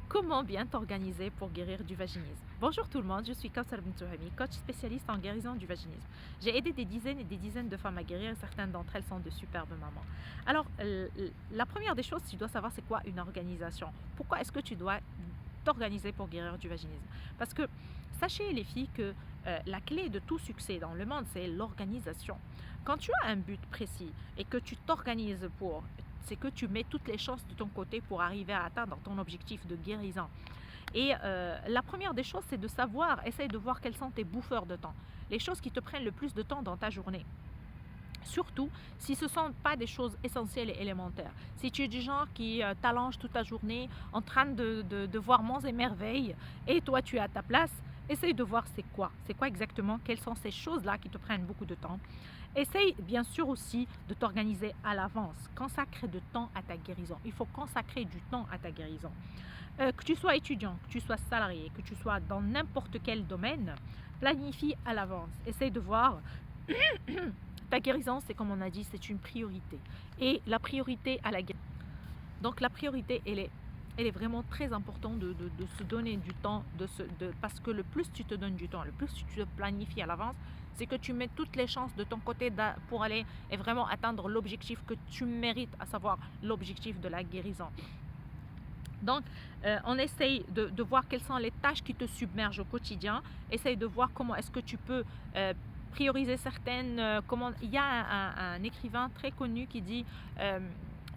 Comment bien t'organiser pour guérir du vaginisme? Bonjour tout le monde, je suis Kautsar Bintouhami, coach spécialiste en guérison du vaginisme. J'ai aidé des dizaines et des dizaines de femmes à guérir et certaines d'entre elles sont de superbes mamans. Alors, la première des choses, tu dois savoir c'est quoi une organisation. Pourquoi est-ce que tu dois t'organiser pour guérir du vaginisme? Parce que sachez les filles que la clé de tout succès dans le monde, c'est l'organisation. Quand tu as un but précis et que tu t'organises pour, c'est que tu mets toutes les chances de ton côté pour arriver à atteindre ton objectif de guérison. Et la première des choses, c'est de savoir, essaye de voir quels sont tes bouffeurs de temps, les choses qui te prennent le plus de temps dans ta journée. Surtout si ce ne sont pas des choses essentielles et élémentaires. Si tu es du genre qui t'allonge toute ta journée en train de voir monts et merveilles et toi tu es à ta place, essaye de voir c'est quoi exactement, quelles sont ces choses-là qui te prennent beaucoup de temps. Essaye bien sûr aussi de t'organiser à l'avance. Consacre de temps à ta guérison. Il faut consacrer du temps à ta guérison. Que tu sois étudiant, que tu sois salarié, que tu sois dans n'importe quel domaine, planifie à l'avance. Essaye de voir. Ta guérison, c'est comme on a dit, c'est une priorité. Et la priorité à la guérison. Donc la priorité, elle est vraiment très importante de se donner du temps, parce que le plus tu te donnes du temps, le plus tu te planifies à l'avance, c'est que tu mets toutes les chances de ton côté pour aller et vraiment atteindre l'objectif que tu mérites, à savoir l'objectif de la guérison. Donc, on essaye de voir quelles sont les tâches qui te submergent au quotidien. Essaye de voir comment est-ce que tu peux prioriser certaines. Il y a un écrivain très connu qui dit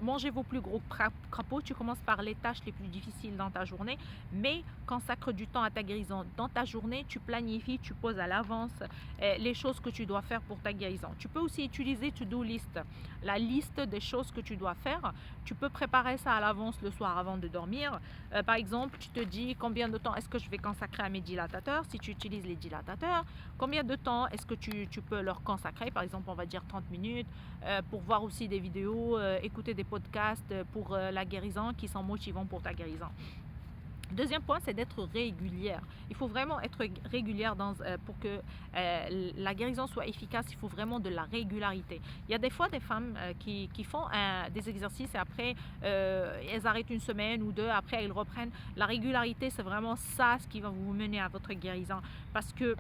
mangez vos plus gros crapauds. Tu commences par les tâches les plus difficiles dans ta journée, mais consacre du temps à ta guérison. Dans ta journée, tu planifies, tu poses à l'avance les choses que tu dois faire pour ta guérison. Tu peux aussi utiliser To-Do List, la liste des choses que tu dois faire. Tu peux préparer ça à l'avance le soir avant de dormir. Par exemple, tu te dis combien de temps est-ce que je vais consacrer à mes dilatateurs si tu utilises les dilatateurs. Combien de temps est-ce que tu peux leur consacrer? Par exemple, on va dire 30 minutes pour voir aussi des vidéos, écouter des podcasts pour la guérison qui sont motivants pour ta guérison. Deuxième point, c'est d'être régulière. Il faut vraiment être régulière pour que la guérison soit efficace. Il faut vraiment de la régularité. Il y a des fois des femmes qui font des exercices et après, elles arrêtent une semaine ou deux. Après, elles reprennent. La régularité, c'est vraiment ça ce qui va vous mener à votre guérison. Parce que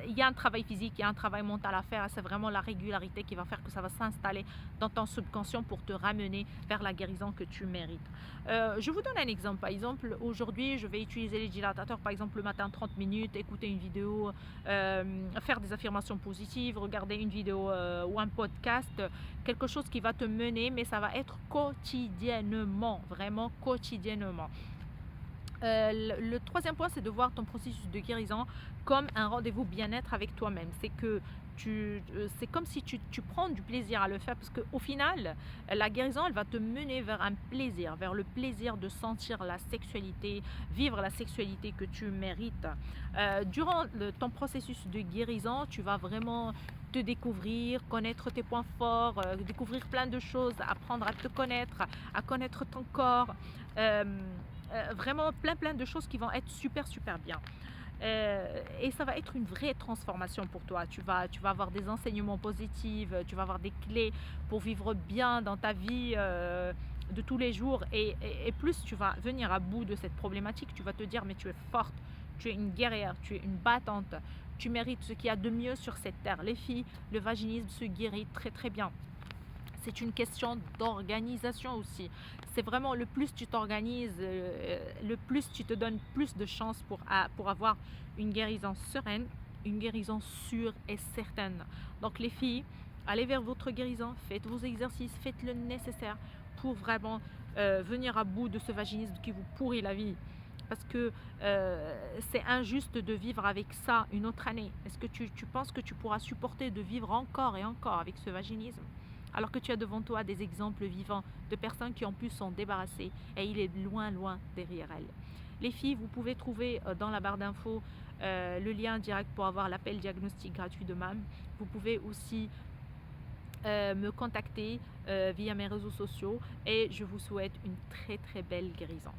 il y a un travail physique, il y a un travail mental à faire. C'est vraiment la régularité qui va faire que ça va s'installer dans ton subconscient pour te ramener vers la guérison que tu mérites. Je vous donne un exemple. Par exemple, aujourd'hui, je vais utiliser les dilatateurs, par exemple, le matin 30 minutes, écouter une vidéo, faire des affirmations positives, regarder une vidéo ou un podcast, quelque chose qui va te mener, mais ça va être quotidiennement, vraiment quotidiennement. Le troisième point, c'est de voir ton processus de guérison comme un rendez-vous bien-être avec toi-même. C'est comme si tu prends du plaisir à le faire parce qu'au final, la guérison, elle va te mener vers un plaisir, vers le plaisir de sentir la sexualité, vivre la sexualité que tu mérites. Durant ton processus de guérison, tu vas vraiment te découvrir, connaître tes points forts, découvrir plein de choses, apprendre à te connaître, à connaître ton corps. Euh, Vraiment plein de choses qui vont être super bien. Et ça va être une vraie transformation pour toi. Tu vas avoir des enseignements positifs, tu vas avoir des clés pour vivre bien dans ta vie de tous les jours. Et plus tu vas venir à bout de cette problématique, tu vas te dire mais tu es forte, tu es une guerrière, tu es une battante, tu mérites ce qu'il y a de mieux sur cette terre. Les filles, le vaginisme se guérit très bien. C'est une question d'organisation aussi. C'est vraiment le plus tu t'organises, le plus tu te donnes plus de chances pour avoir une guérison sereine, une guérison sûre et certaine. Donc les filles, allez vers votre guérison, faites vos exercices, faites le nécessaire pour vraiment venir à bout de ce vaginisme qui vous pourrit la vie. Parce que c'est injuste de vivre avec ça une autre année. Est-ce que tu penses que tu pourras supporter de vivre encore et encore avec ce vaginisme? Alors que tu as devant toi des exemples vivants de personnes qui ont pu s'en débarrasser et il est loin derrière elles. Les filles, vous pouvez trouver dans la barre d'infos le lien direct pour avoir l'appel diagnostic gratuit de MAM. Vous pouvez aussi me contacter via mes réseaux sociaux et je vous souhaite une très belle guérison.